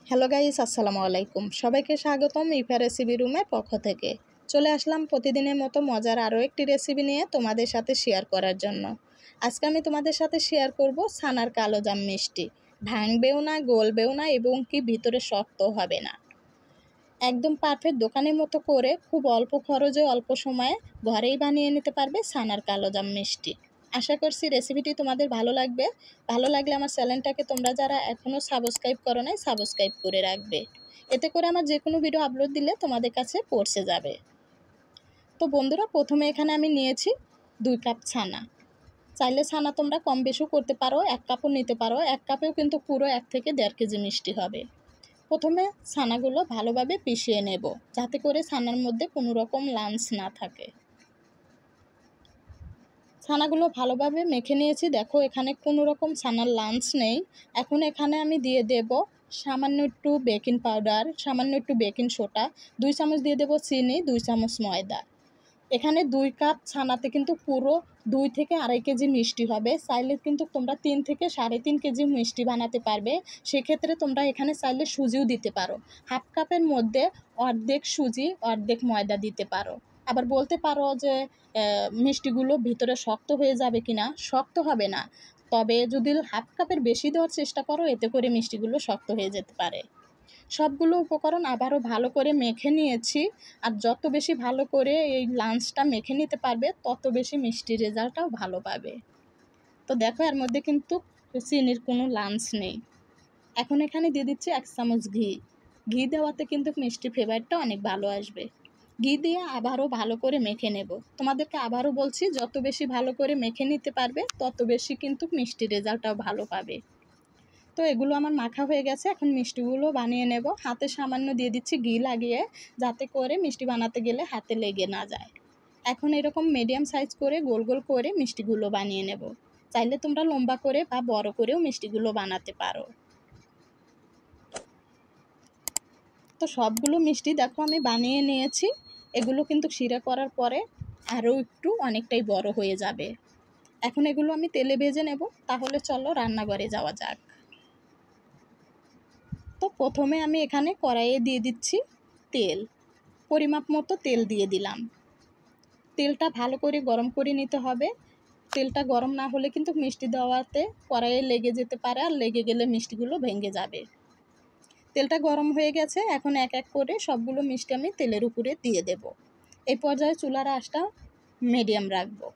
Hello guys, আসসালামু আলাইকুম। সবাইকে স্বাগতম ইফা রেসিপি রুমের পক্ষ থেকে। চলে আসলাম প্রতিদিনের মতো মজার আরও একটি রেসিপি নিয়ে তোমাদের সাথে শেয়ার করার জন্য। আজকে আমি তোমাদের সাথে শেয়ার করব ছানার কালোজাম মিষ্টি। ভাঙবেও না, গলবেও না এবং কি ভিতরে শক্ত হবে না। একদম পারফেক্ট দোকানের মতো করে খুব অল্প খরচে অল্প সময়ে ঘরেই বানিয়ে নিতে পারবে ছানার কালোজাম মিষ্টি। আশা করছি রেসিপিটি তোমাদের ভালো লাগবে। ভালো লাগলে আমার চ্যানেলটাকে তোমরা যারা এখনও সাবস্ক্রাইব করো নাই সাবস্ক্রাইব করে রাখবে। এতে করে আমার যে কোনো ভিডিও আপলোড দিলে তোমাদের কাছে পৌঁছে যাবে। তো বন্ধুরা, প্রথমে এখানে আমি নিয়েছি 2 কাপ ছানা। চাইলে ছানা তোমরা কম বেশিও করতে পারো, 1 কাপও নিতে পারো। 1 কাপেও কিন্তু পুরো 1 থেকে 1.5 কেজি মিষ্টি হবে। প্রথমে ছানাগুলো ভালোভাবে পিষিয়ে নেব, যাতে করে ছানার মধ্যে কোনো রকম লাঞ্চ না থাকে। ছানাগুলো ভালোভাবে মেখে নিয়েছি। দেখো, এখানে কোনো রকম ছানার লাঞ্চ নেই। এখন এখানে আমি দিয়ে দেব সামান্য একটু বেকিং পাউডার, সামান্য একটু বেকিং সোডা, 2 চামচ দিয়ে দেব চিনি, 2 চামচ ময়দা। এখানে 2 কাপ ছানাতে কিন্তু পুরো 2 থেকে 2.5 কেজি মিষ্টি হবে। চাইলে কিন্তু তোমরা 3 থেকে 3.5 কেজি মিষ্টি বানাতে পারবে। সেক্ষেত্রে তোমরা এখানে চাইলে সুজিও দিতে পারো। হাফ কাপের মধ্যে অর্ধেক সুজি অর্ধেক ময়দা দিতে পারো। আবার বলতে পারো যে মিষ্টিগুলো ভিতরে শক্ত হয়ে যাবে কিনা। শক্ত হবে না, তবে যদি হাফ কাপের বেশি দেওয়ার চেষ্টা করো এতে করে মিষ্টিগুলো শক্ত হয়ে যেতে পারে। সবগুলো উপকরণ আবারও ভালো করে মেখে নিয়েছি। আর যত বেশি ভালো করে এই লাঞ্চটা মেখে নিতে পারবে তত বেশি মিষ্টির রেজাল্টটাও ভালো পাবে। তো দেখো, এর মধ্যে কিন্তু চিনির কোনো লাঞ্চ নেই। এখন এখানে দিয়ে দিচ্ছি 1 চামচ ঘি। ঘি দেওয়াতে কিন্তু মিষ্টির ফ্লেভারটা অনেক ভালো আসবে। ঘি দিয়ে আবারও ভালো করে মেখে নেব। তোমাদেরকে আবারও বলছি, যত বেশি ভালো করে মেখে নিতে পারবে তত বেশি কিন্তু মিষ্টির রেজাল্টটাও ভালো পাবে। তো এগুলো আমার মাখা হয়ে গেছে। এখন মিষ্টিগুলো বানিয়ে নেব। হাতে সামান্য দিয়ে দিচ্ছি ঘি লাগিয়ে, যাতে করে মিষ্টি বানাতে গেলে হাতে লেগে না যায়। এখন এরকম মিডিয়াম সাইজ করে গোল গোল করে মিষ্টিগুলো বানিয়ে নেব। চাইলে তোমরা লম্বা করে বা বড় করেও মিষ্টিগুলো বানাতে পারো। তো সবগুলো মিষ্টি দেখো আমি বানিয়ে নিয়েছি। এগুলো কিন্তু শিরা করার পরে আরও একটু অনেকটাই বড় হয়ে যাবে। এখন এগুলো আমি তেলে ভেজে নেব। তাহলে চলো রান্নাঘরে যাওয়া যাক। তো প্রথমে আমি এখানে কড়াইয়ে দিয়ে দিচ্ছি তেল। পরিমাপ মতো তেল দিয়ে দিলাম। তেলটা ভালো করে গরম করে নিতে হবে। তেলটা গরম না হলে কিন্তু মিষ্টি দেওয়াতে কড়াইয়ে লেগে যেতে পারে, আর লেগে গেলে মিষ্টিগুলো ভেঙে যাবে। তেলটা গরম হয়ে গেছে। এখন এক এক করে সবগুলো মিষ্টি আমি তেলের উপরে দিয়ে দেব। এই পর্যায়ে চুলার আঁচটা মিডিয়াম রাখবো।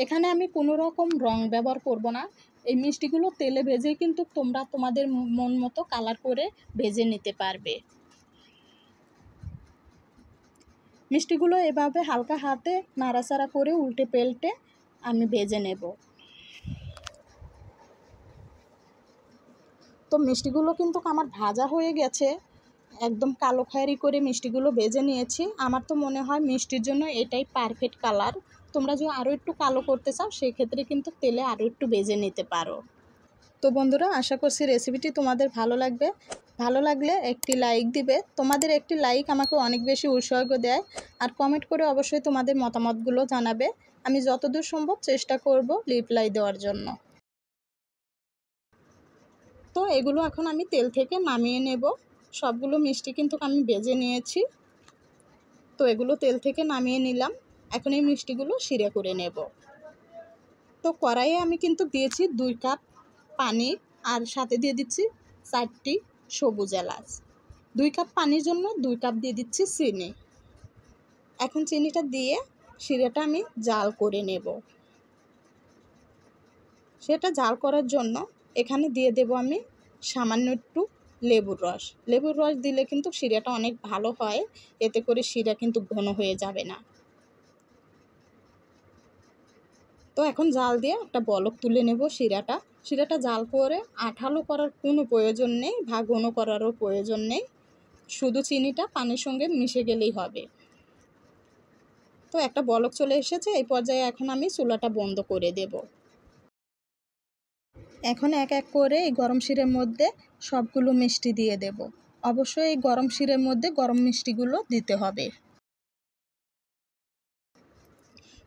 এখানে আমি কোনো রকম রং ব্যবহার করব না। এই মিষ্টিগুলো তেলে ভেজেই কিন্তু তোমরা তোমাদের মন মতো কালার করে ভেজে নিতে পারবে। মিষ্টিগুলো এভাবে হালকা হাতে নাড়াচাড়া করে উল্টে পাল্টে আমি ভেজে নেব। তো মিষ্টিগুলো কিন্তু আমার ভাজা হয়ে গেছে। একদম কালো খয়েরি করে মিষ্টিগুলো ভেজে নিয়েছি। আমার তো মনে হয় মিষ্টির জন্য এটাই পারফেক্ট কালার। তোমরা যদি আরও একটু কালো করতে চাও সেক্ষেত্রে কিন্তু তেলে আরও একটু ভেজে নিতে পারো। তো বন্ধুরা, আশা করছি রেসিপিটি তোমাদের ভালো লাগবে। ভালো লাগলে একটি লাইক দিবে। তোমাদের একটি লাইক আমাকে অনেক বেশি উৎসাহ দেয়। আর কমেন্ট করে অবশ্যই তোমাদের মতামতগুলো জানাবে। আমি যতদূর সম্ভব চেষ্টা করব রিপ্লাই দেওয়ার জন্য। তো এগুলো এখন আমি তেল থেকে নামিয়ে নেব। সবগুলো মিষ্টি কিন্তু আমি ভেজে নিয়েছি। তো এগুলো তেল থেকে নামিয়ে নিলাম। এখন এই মিষ্টিগুলো শিরা করে নেব। তো কড়াইয়ে আমি কিন্তু দিয়েছি 2 কাপ পানি, আর সাথে দিয়ে দিচ্ছি 4টি সবুজ এলাচ। 2 কাপ পানির জন্য 2 কাপ দিয়ে দিচ্ছি চিনি। এখন চিনিটা দিয়ে শিরাটা আমি জাল করে নেব। সেটা জাল করার জন্য এখানে দিয়ে দেব আমি সামান্য একটু লেবুর রস। লেবুর রস দিলে কিন্তু শিরাটা অনেক ভালো হয়। এতে করে শিরা কিন্তু ঘন হয়ে যাবে না। তো এখন জাল দিয়ে একটা বলক তুলে নেব শিরাটা। শিরাটা জাল করে আঠালো করার কোনো প্রয়োজন নেই, বা ঘন করারও প্রয়োজন নেই। শুধু চিনিটা পানির সঙ্গে মিশে গেলেই হবে। তো একটা বলক চলে এসেছে। এই পর্যায়ে এখন আমি চুলাটা বন্ধ করে দেব। এখন এক এক করে এই গরম শিরের মধ্যে সবগুলো মিষ্টি দিয়ে দেব। অবশ্যই এই গরম শিরের মধ্যে গরম মিষ্টিগুলো দিতে হবে।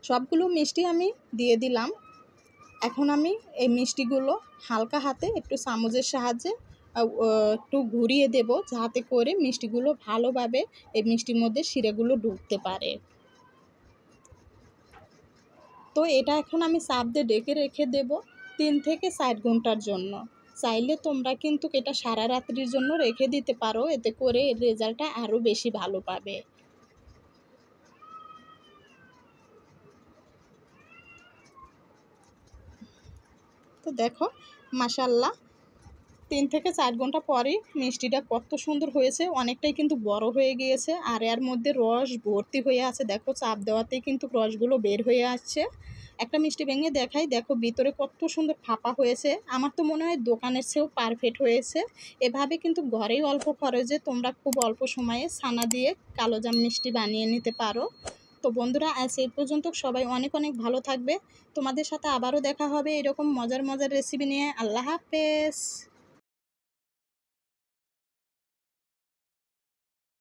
সবগুলো মিষ্টি আমি দিয়ে দিলাম। এখন আমি এই মিষ্টিগুলো হালকা হাতে একটু চামচের সাহায্যে একটু ঘুরিয়ে দেব, যাতে করে মিষ্টিগুলো ভালোভাবে এই মিষ্টির মধ্যে শিরাগুলো ঢুকতে পারে। তো এটা এখন আমি চাপ দিয়ে ঢেকে রেখে দেব 3 থেকে 4 ঘন্টার জন্য। চাইলে তোমরা কিন্তু এটা সারা রাত্রির জন্য রেখে দিতে পারো, এতে করে এর রেজাল্টটা আরও বেশি ভালো পাবে। তো দেখো মাশাআল্লাহ 3 থেকে 4 ঘন্টা পরেই মিষ্টিটা কত সুন্দর হয়েছে, অনেকটাই কিন্তু বড় হয়ে গিয়েছে আর এর মধ্যে রস ভর্তি হয়ে আছে। দেখো চাপ দেওয়াতেই কিন্তু রসগুলো বের হয়ে আসছে। একটা মিষ্টি ভেঙে দেখাই, দেখো ভিতরে কত সুন্দর ফাঁপা হয়েছে। আমার তো মনে হয় দোকানের চেয়েও পারফেক্ট হয়েছে। এভাবে কিন্তু ঘরেই অল্প খরচে তোমরা খুব অল্প সময়ে ছানা দিয়ে কালোজাম মিষ্টি বানিয়ে নিতে পারো। তো বন্ধুরা আজ এই পর্যন্ত, সবাই অনেক অনেক ভালো থাকবে। তোমাদের সাথে আবারও দেখা হবে এরকম মজার মজার রেসিপি নিয়ে। আল্লাহ হাফেজ।